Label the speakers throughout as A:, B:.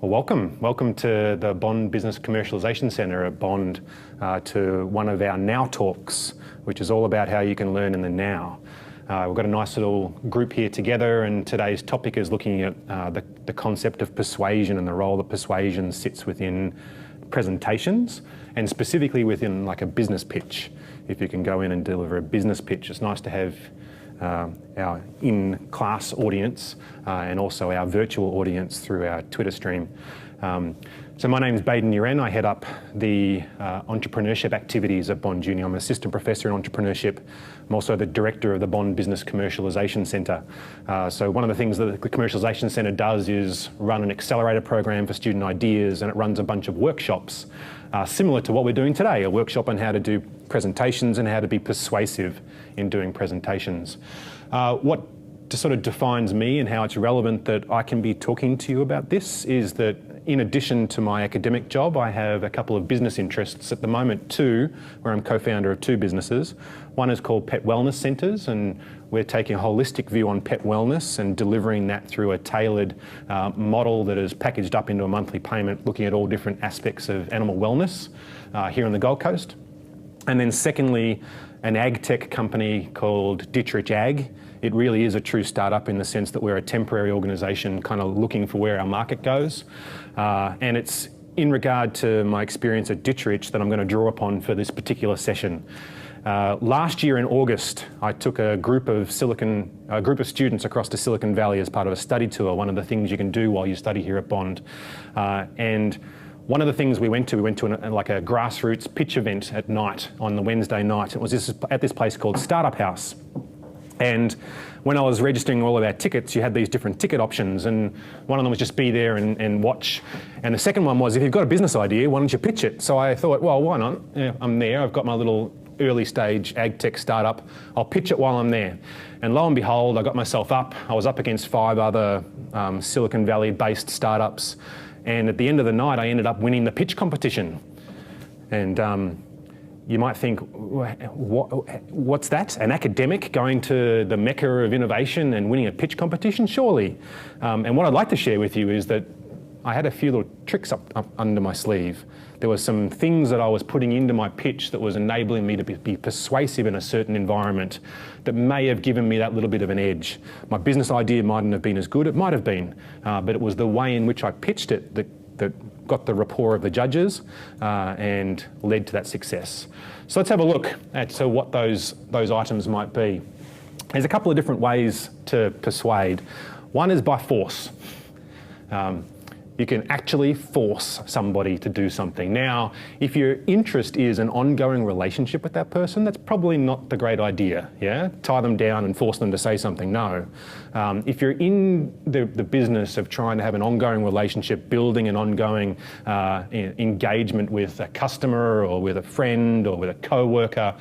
A: Well, welcome to the Bond Business Commercialisation Centre at Bond, to one of our Now Talks, which is all about how you can learn in the now. We've got a nice little group here together, and today's topic is looking at the concept of persuasion and the role that persuasion sits within presentations, and specifically within like a business pitch. If you can go in and deliver a business pitch, it's nice to have our in-class audience and also our virtual audience through our Twitter stream. So my name is Baden U'Ren. I head up the entrepreneurship activities at Bond Uni. I'm an assistant professor in entrepreneurship. I'm also the director of the Bond Business Commercialisation Centre. So one of the things that the Commercialisation Centre does is run an accelerator program for student ideas, and it runs a bunch of workshops similar to what we're doing today, a workshop on how to do presentations and how to be persuasive in doing presentations. What sort of defines me and how it's relevant that I can be talking to you about this is that in addition to my academic job, I have a couple of business interests at the moment too, where I'm co-founder of two businesses. One is called Pet Wellness Centres, and we're taking a holistic view on pet wellness and delivering that through a tailored model that is packaged up into a monthly payment, looking at all different aspects of animal wellness here on the Gold Coast. And then secondly, an ag tech company called Dittrich Ag. It really is a true startup in the sense that we're a temporary organisation kind of looking for where our market goes. And it's in regard to my experience at Dittrich that I'm going to draw upon for this particular session. Last year in August, I took a group of students across to Silicon Valley as part of a study tour, one of the things you can do while you study here at Bond. And one of the things we went to like a grassroots pitch event at night on the Wednesday night. It was at this place called Startup House. And when I was registering all of our tickets, you had these different ticket options, and one of them was just be there and watch. And the second one was, if you've got a business idea, why don't you pitch it? So I thought, well, why not? Yeah, I'm there, I've got my little early stage ag tech startup, I'll pitch it while I'm there. And lo and behold, I got myself up. I was up against 5 other Silicon Valley based startups. And at the end of the night, I ended up winning the pitch competition. And you might think, what's that? An academic going to the mecca of innovation and winning a pitch competition? Surely. And what I'd like to share with you is that I had a few little tricks up under my sleeve. There were some things that I was putting into my pitch that was enabling me to be persuasive in a certain environment that may have given me that little bit of an edge. My business idea mightn't have been as good, it might have been, but it was the way in which I pitched it that got the rapport of the judges and led to that success. So let's have a look at what those items might be. There's a couple of different ways to persuade. One is by force. You can actually force somebody to do something. Now, if your interest is an ongoing relationship with that person, that's probably not the great idea, yeah? Tie them down and force them to say something, no. If you're in the business of trying to have an ongoing relationship, building an ongoing engagement with a customer or with a friend or with a co-worker,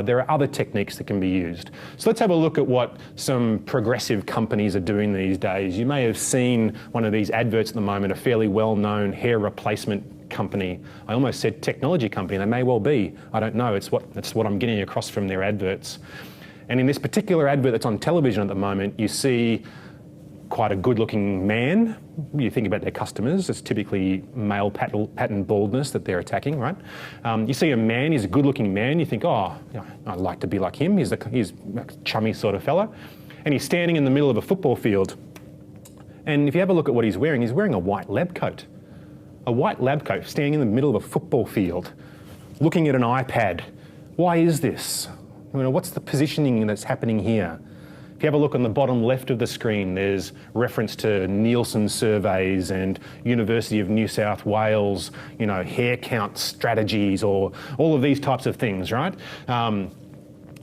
A: there are other techniques that can be used. So let's have a look at what some progressive companies are doing these days. You may have seen one of these adverts at the moment, a fairly well-known hair replacement company. I almost said technology company, they may well be. I don't know, it's what I'm getting across from their adverts. And in this particular advert that's on television at the moment, you see quite a good-looking man. You think about their customers, it's typically male pattern baldness that they're attacking, right? You see a man, he's a good-looking man, you think, oh, I'd like to be like him, he's a chummy sort of fella. And he's standing in the middle of a football field. And if you have a look at what he's wearing a white lab coat. A white lab coat, standing in the middle of a football field, looking at an iPad. Why is this? What's the positioning that's happening here? If you have a look on the bottom left of the screen, there's reference to Nielsen surveys and University of New South Wales, hair count strategies, or all of these types of things, right?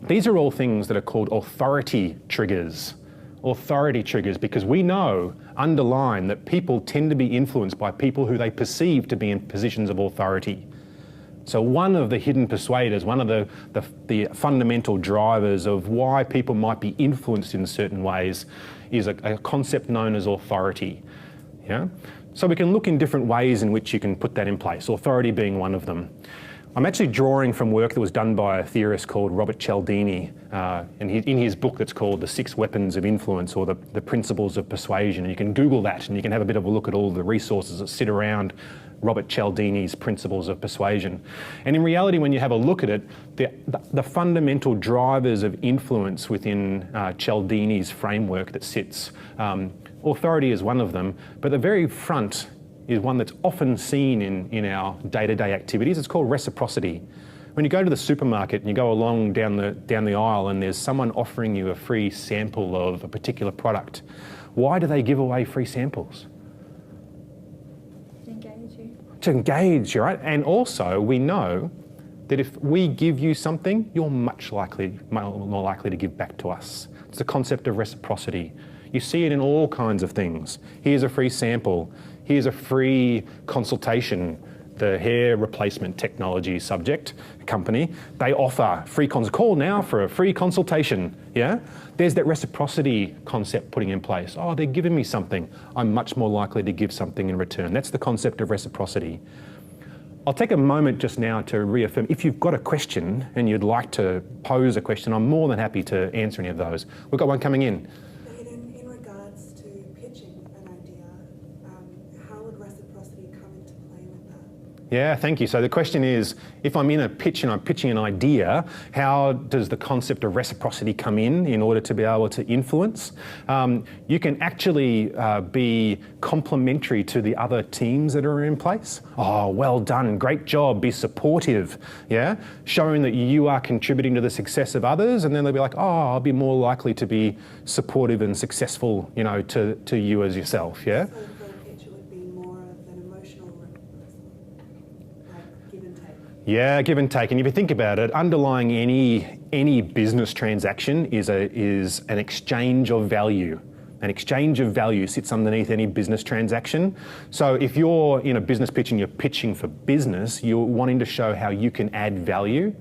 A: These are all things that are called authority triggers. Authority triggers, because we know, underline, that people tend to be influenced by people who they perceive to be in positions of authority. So one of the hidden persuaders, one of the fundamental drivers of why people might be influenced in certain ways is a concept known as authority. Yeah? So we can look in different ways in which you can put that in place, authority being one of them. I'm actually drawing from work that was done by a theorist called Robert Cialdini, and in his book that's called The 6 Weapons of Influence, or the Principles of Persuasion. And you can Google that and you can have a bit of a look at all the resources that sit around Robert Cialdini's Principles of Persuasion. And in reality, when you have a look at it, the fundamental drivers of influence within Cialdini's framework that sits, authority is one of them, but the very front is one that's often seen in our day-to-day activities. It's called reciprocity. When you go to the supermarket and you go along down the aisle and there's someone offering you a free sample of a particular product, why do they give away free samples?
B: To engage you.
A: To engage, right? And also we know that if we give you something, you're much more likely to give back to us. It's the concept of reciprocity. You see it in all kinds of things. Here's a free sample. Here's a free consultation. The hair replacement technology subject company, they offer free call now for a free consultation, yeah? There's that reciprocity concept putting in place. Oh, they're giving me something. I'm much more likely to give something in return. That's the concept of reciprocity. I'll take a moment just now to reaffirm, if you've got a question and you'd like to pose a question, I'm more than happy to answer any of those. We've got one coming in.
C: In regards to pitching an idea, how would reciprocity come into play with that?
A: Yeah, thank you. So the question is, if I'm in a pitch and I'm pitching an idea, how does the concept of reciprocity come in order to be able to influence? You can actually be complementary to the other teams that are in place. Oh, well done, great job, be supportive, yeah? Showing that you are contributing to the success of others, and then they'll be like, oh, I'll be more likely to be supportive and successful, you know, to you as yourself, yeah?
C: So for a pitch, it would be more of an emotional, like give and take.
A: Yeah, give and take. And if you think about it, underlying any business transaction is an exchange of value. An exchange of value sits underneath any business transaction. So if you're in a business pitch and you're pitching for business, you're wanting to show how you can add value.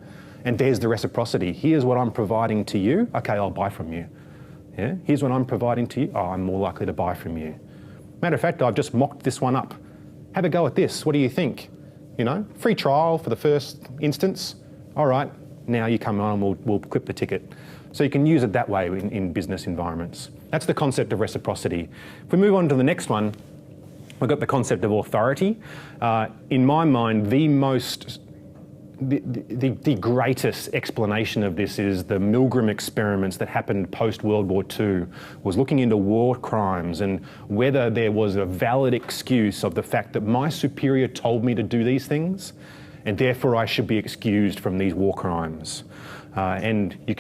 A: And there's the reciprocity. Here's what I'm providing to you. Okay, I'll buy from you. Yeah? Here's what I'm providing to you. Oh, I'm more likely to buy from you. Matter of fact, I've just mocked this one up. Have a go at this. What do you think? You know, free trial for the first instance. All right, now you come on and we'll clip the ticket. So you can use it that way in business environments. That's the concept of reciprocity. If we move on to the next one, we've got the concept of authority. In my mind, the greatest explanation of this is the Milgram experiments that happened post-World War II, was looking into war crimes and whether there was a valid excuse of the fact that my superior told me to do these things and therefore I should be excused from these war crimes. And you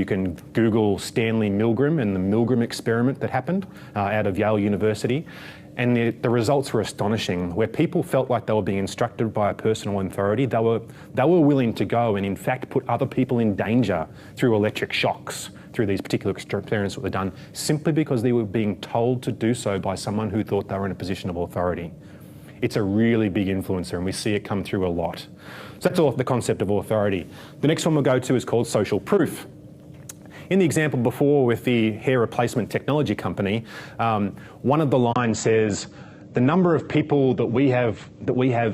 A: can Google Stanley Milgram and the Milgram experiment that happened out of Yale University. And the results were astonishing. Where people felt like they were being instructed by a personal authority, they were willing to go and in fact put other people in danger through electric shocks, through these particular experiments that were done, simply because they were being told to do so by someone who thought they were in a position of authority. It's a really big influencer and we see it come through a lot. So that's all the concept of authority. The next one we'll go to is called social proof. In the example before with the hair replacement technology company, one of the lines says, the number of people that we have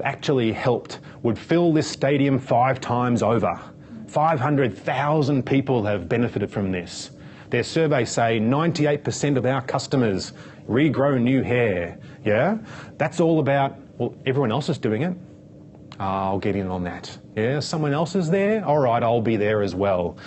A: actually helped would fill this stadium 5 times over. 500,000 people have benefited from this. Their surveys say 98% of our customers regrow new hair. Yeah, that's all about, well, everyone else is doing it. I'll get in on that. Yeah, someone else is there. All right, I'll be there as well.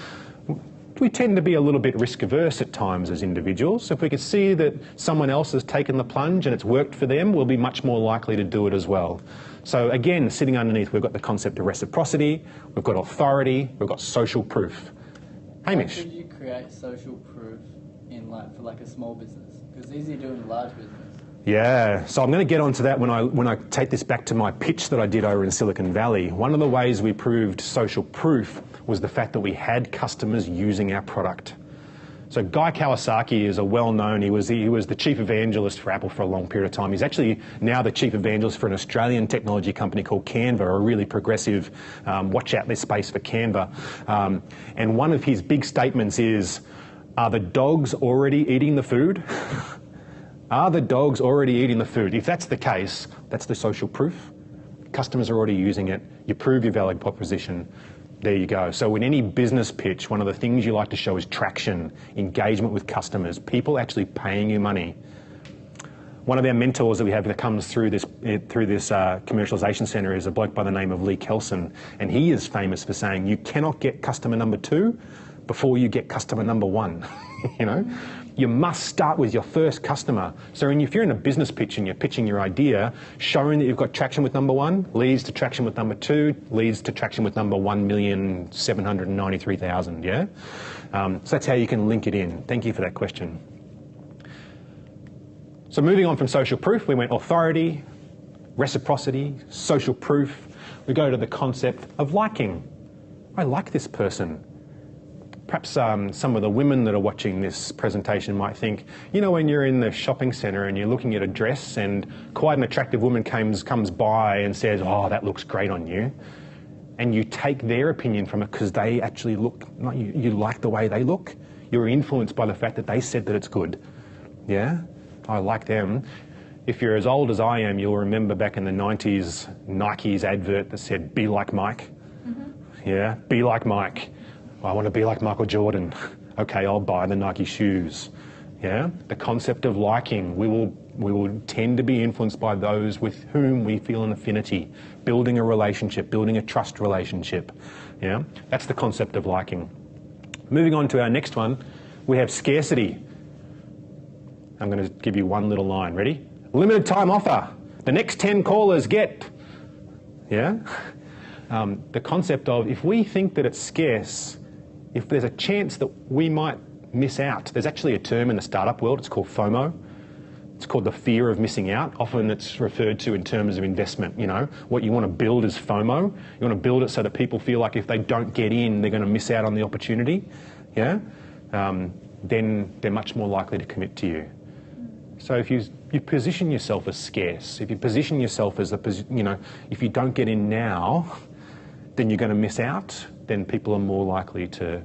A: We tend to be a little bit risk averse at times as individuals. If we can see that someone else has taken the plunge and it's worked for them, we'll be much more likely to do it as well. So again, sitting underneath, we've got the concept of reciprocity, we've got authority, we've got social proof. Hamish.
D: How could you create social proof for a small business? Because it's easier doing a large business.
A: Yeah, so I'm going to get onto that when I take this back to my pitch that I did over in Silicon Valley. One of the ways we proved social proof was the fact that we had customers using our product. So Guy Kawasaki is a well-known, he was the chief evangelist for Apple for a long period of time. He's actually now the chief evangelist for an Australian technology company called Canva, a really progressive, watch out this space for Canva. And one of his big statements is, are the dogs already eating the food? Are the dogs already eating the food? If that's the case, that's the social proof. customers are already using it, you prove your value proposition, there you go. So in any business pitch, one of the things you like to show is traction, engagement with customers, people actually paying you money. One of our mentors that we have that comes through this commercialisation centre is a bloke by the name of Lee Kelson, and he is famous for saying, you cannot get customer number 2 before you get customer number 1. You know, you must start with your first customer. So if you're in a business pitch and you're pitching your idea, showing that you've got traction with number 1 leads to traction with number 2, leads to traction with number 1,793,000. Yeah, so that's how you can link it in. Thank you for that question. So moving on from social proof, we went authority, reciprocity, social proof. We go to the concept of liking. I like this person. Perhaps some of the women that are watching this presentation might think, you know, when you're in the shopping centre and you're looking at a dress and quite an attractive woman comes by and says, oh, that looks great on you. And you take their opinion from it because they actually look, you like the way they look. You're influenced by the fact that they said that it's good. Yeah? I like them. If you're as old as I am, you'll remember back in the 90s, Nike's advert that said, be like Mike. Mm-hmm. Yeah, be like Mike. I want to be like Michael Jordan. Okay, I'll buy the Nike shoes. Yeah, the concept of liking, we will tend to be influenced by those with whom we feel an affinity, building a relationship, building a trust relationship. Yeah, that's the concept of liking. Moving on to our next one, we have scarcity. I'm going to give you one little line. Ready? Limited time offer. The next 10 callers get. Yeah? The concept of if we think that it's scarce, if there's a chance that we might miss out, there's actually a term in the startup world, it's called FOMO. It's called the fear of missing out. Often it's referred to in terms of investment. You know, what you want to build is FOMO. You want to build it so that people feel like if they don't get in, they're going to miss out on the opportunity. Yeah? Then they're much more likely to commit to you. So if you position yourself as scarce, if you position yourself as if you don't get in now, then you're going to miss out, then people are more likely to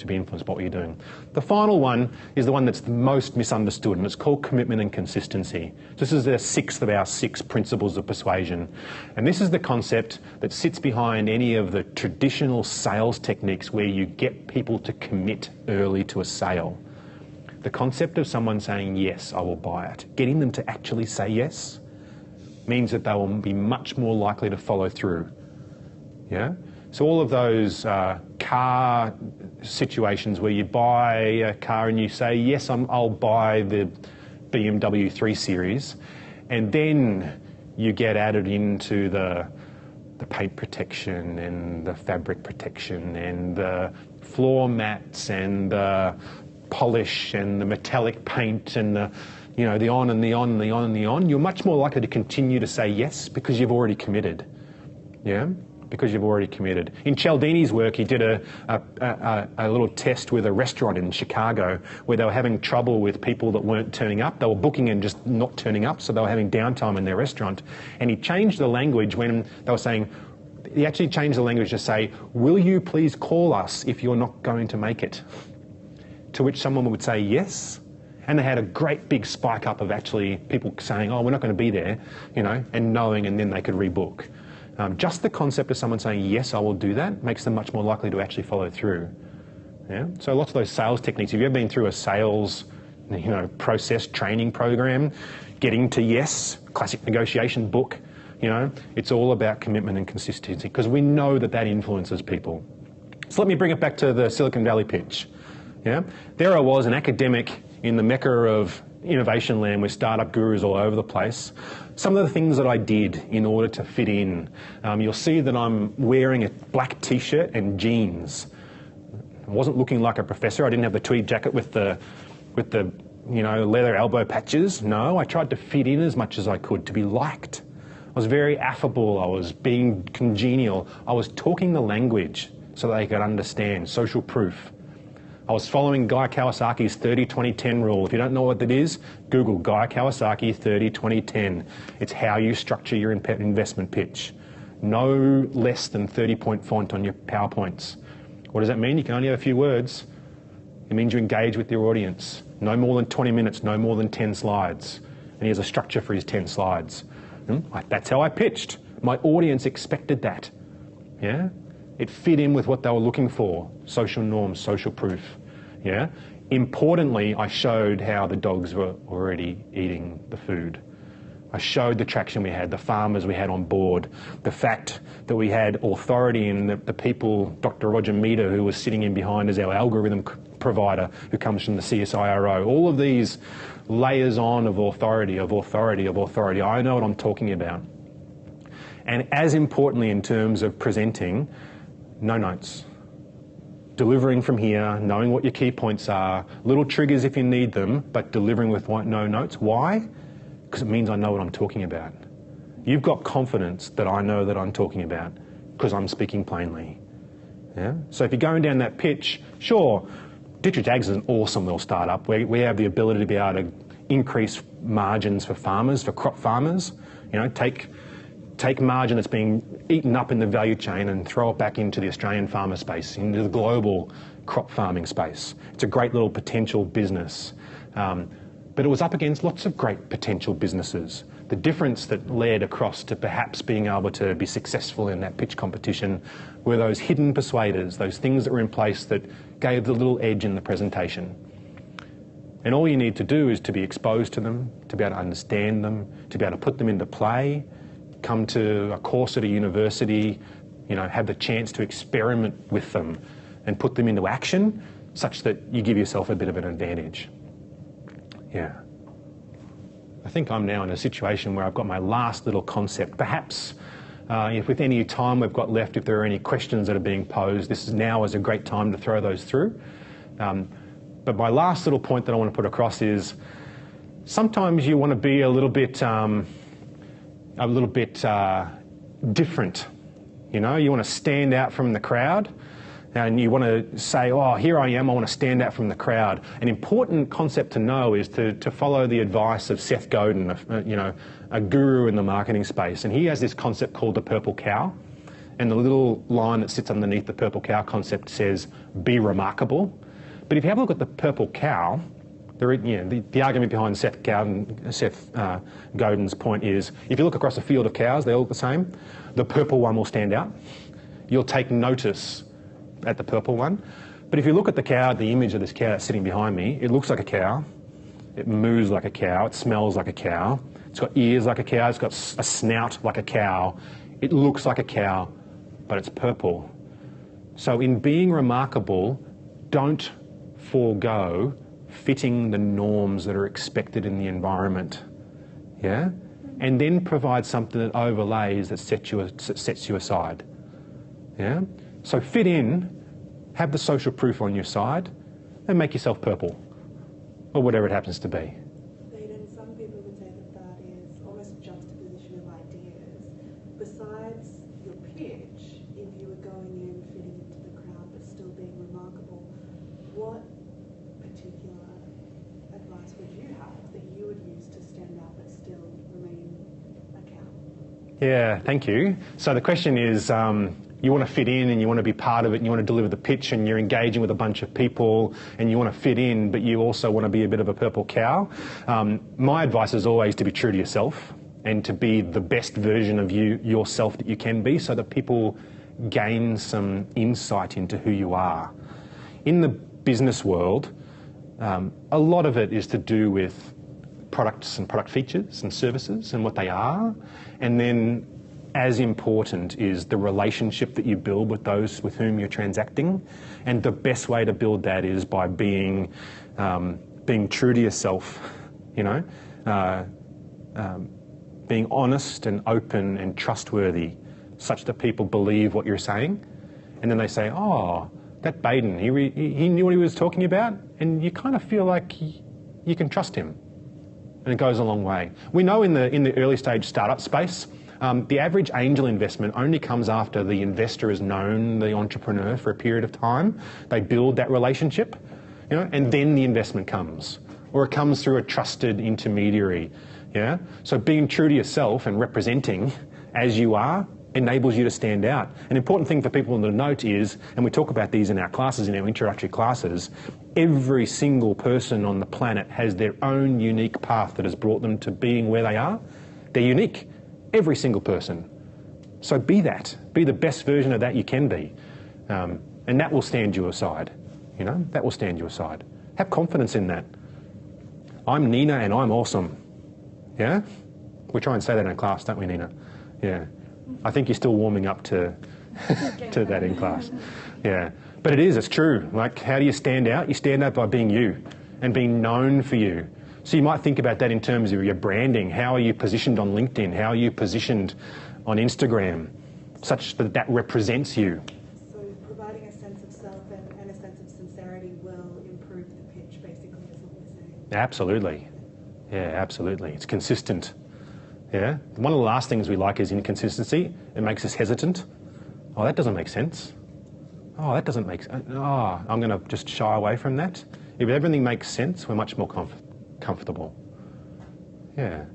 A: be influenced by what you're doing. The final one is the one that's the most misunderstood, and it's called commitment and consistency. This is the 6th of our 6 principles of persuasion. And this is the concept that sits behind any of the traditional sales techniques where you get people to commit early to a sale. The concept of someone saying, yes, I will buy it, getting them to actually say yes, means that they will be much more likely to follow through. Yeah? So all of those car situations where you buy a car and you say, yes, I'll buy the BMW 3 Series, and then you get added into the paint protection and the fabric protection and the floor mats and the polish and the metallic paint and the on and the on and the on and the on, you're much more likely to continue to say yes because you've already committed. Yeah? Because you've already committed. In Cialdini's work, he did a little test with a restaurant in Chicago where they were having trouble with people that weren't turning up. They were booking and just not turning up, so they were having downtime in their restaurant. And he changed the language when they were saying, he actually changed the language to say, will you please call us if you're not going to make it? To which someone would say yes. And they had a great big spike up of actually people saying, oh, we're not going to be there, and knowing, and then they could rebook. Just the concept of someone saying, yes, I will do that, makes them much more likely to actually follow through. Yeah? So lots of those sales techniques, if you've ever been through a sales process training program, getting to yes, classic negotiation book, it's all about commitment and consistency because we know that influences people. So let me bring it back to the Silicon Valley pitch. Yeah? There I was, an academic in the mecca of innovation land with startup gurus all over the place. Some of the things that I did in order to fit in, you'll see that I'm wearing a black t-shirt and jeans. I wasn't looking like a professor. I didn't have the tweed jacket with the leather elbow patches. No, I tried to fit in as much as I could to be liked. I was very affable. I was being congenial. I was talking the language so that they could understand, social proof. I was following Guy Kawasaki's 30-20-10 rule. If you don't know what that is, Google Guy Kawasaki 30-20-10. It's how you structure your investment pitch. No less than 30-point font on your PowerPoints. What does that mean? You can only have a few words. It means you engage with your audience. No more than 20 minutes, no more than 10 slides. And he has a structure for his 10 slides. That's how I pitched. My audience expected that. Yeah? It fit in with what they were looking for. Social norms, social proof. Yeah? Importantly, I showed how the dogs were already eating the food. I showed the traction we had, the farmers we had on board, the fact that we had authority in the people, Dr. Roger Meader, who was sitting in behind as our algorithm provider, who comes from the CSIRO. All of these layers on of authority, of authority, of authority. I know what I'm talking about. And as importantly in terms of presenting, no notes. Delivering from here, knowing what your key points are, little triggers if you need them, but delivering with no notes. Why? Because it means I know what I'm talking about. You've got confidence that I know that I'm talking about because I'm speaking plainly. Yeah? So if you're going down that pitch, sure, Dietrich Aggs is an awesome little startup. We have the ability to be able to increase margins for farmers, for crop farmers. You know, take margin that's being eaten up in the value chain and throw it back into the Australian farmer space, into the global crop farming space. It's a great little potential business. But it was up against lots of great potential businesses. The difference that led across to perhaps being able to be successful in that pitch competition were those hidden persuaders, those things that were in place that gave the little edge in the presentation. And all you need to do is to be exposed to them, to be able to understand them, to be able to put them into play, come to a course at a university, you know, have the chance to experiment with them and put them into action such that you give yourself a bit of an advantage. Yeah. I think I'm now in a situation where I've got my last little concept. Perhaps if with any time we've got left, if there are any questions that are being posed, this is now is a great time to throw those through. But my last little point that I want to put across is sometimes you want to be a little bit different. You know, you want to stand out from the crowd. And you want to say, oh, here I am, I want to stand out from the crowd. An important concept to know is to follow the advice of Seth Godin, a guru in the marketing space. And he has this concept called the purple cow. And the little line that sits underneath the purple cow concept says, be remarkable. But if you have a look at the purple cow, the argument behind Seth Godin's point is, if you look across a field of cows, they all look the same. The purple one will stand out. You'll take notice at the purple one. But if you look at the cow, the image of this cow that's sitting behind me, it looks like a cow, it moves like a cow, it smells like a cow, it's got ears like a cow, it's got a snout like a cow, it looks like a cow, but it's purple. So in being remarkable, don't forego fitting the norms that are expected in the environment. Yeah? And then provide something that overlays, that sets you aside. Yeah? So fit in, have the social proof on your side, and make yourself purple, or whatever it happens to be.
C: Baden, some people would say that is almost a juxtaposition of ideas. Besides your pitch, if you were going in, fitting into the crowd, but still being remarkable, what particular advice would you have that you would use to stand out but still remain a cow?
A: Yeah, thank you. So the question is, you want to fit in and you want to be part of it and you want to deliver the pitch and you're engaging with a bunch of people and you want to fit in, but you also want to be a bit of a purple cow. My advice is always to be true to yourself and to be the best version of yourself that you can be, so that people gain some insight into who you are. In the business world, a lot of it is to do with products and product features and services and what they are, and then as important is the relationship that you build with those with whom you're transacting. And the best way to build that is by being true to yourself, you know, being honest and open and trustworthy, such that people believe what you're saying. And then they say, oh, that Baden, he knew what he was talking about, and you kind of feel like you can trust him. And it goes a long way. We know in the early stage startup space, the average angel investment only comes after the investor has known the entrepreneur for a period of time. They build that relationship, you know, and then the investment comes, or it comes through a trusted intermediary. Yeah. So being true to yourself and representing as you are enables you to stand out. An important thing for people to note is, and we talk about these in our classes, in our introductory classes, every single person on the planet has their own unique path that has brought them to being where they are. They're unique. Every single person. So be that. Be the best version of that you can be. And that will stand you aside. You know, that will stand you aside. Have confidence in that. I'm Nina and I'm awesome. Yeah? We try and say that in class, don't we, Nina? Yeah. I think you're still warming up to to that in class. Yeah. But it's true. Like, how do you stand out? You stand out by being you and being known for you. So you might think about that in terms of your branding. How are you positioned on LinkedIn? How are you positioned on Instagram? Such that that represents you.
C: So providing a sense of self and a sense of sincerity will improve the pitch, basically, is what we're saying.
A: Absolutely. Yeah, absolutely. It's consistent. Yeah. One of the last things we like is inconsistency. It makes us hesitant. Oh, that doesn't make sense. Oh, that doesn't make sense. Oh, I'm going to just shy away from that. If everything makes sense, we're much more comfortable. Yeah.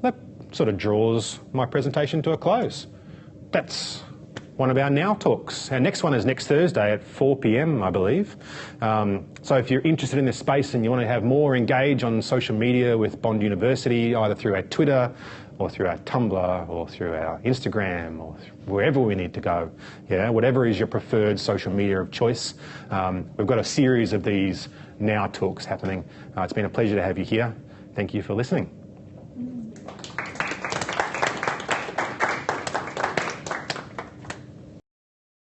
A: That sort of draws my presentation to a close. That's one of our Now Talks. Our next one is next Thursday at 4 p.m, I believe. So if you're interested in this space and you want to have more engage on social media with Bond University, either through our Twitter or through our Tumblr or through our Instagram or wherever we need to go, yeah, whatever is your preferred social media of choice, we've got a series of these Now Talks happening. It's been a pleasure to have you here. Thank you for listening.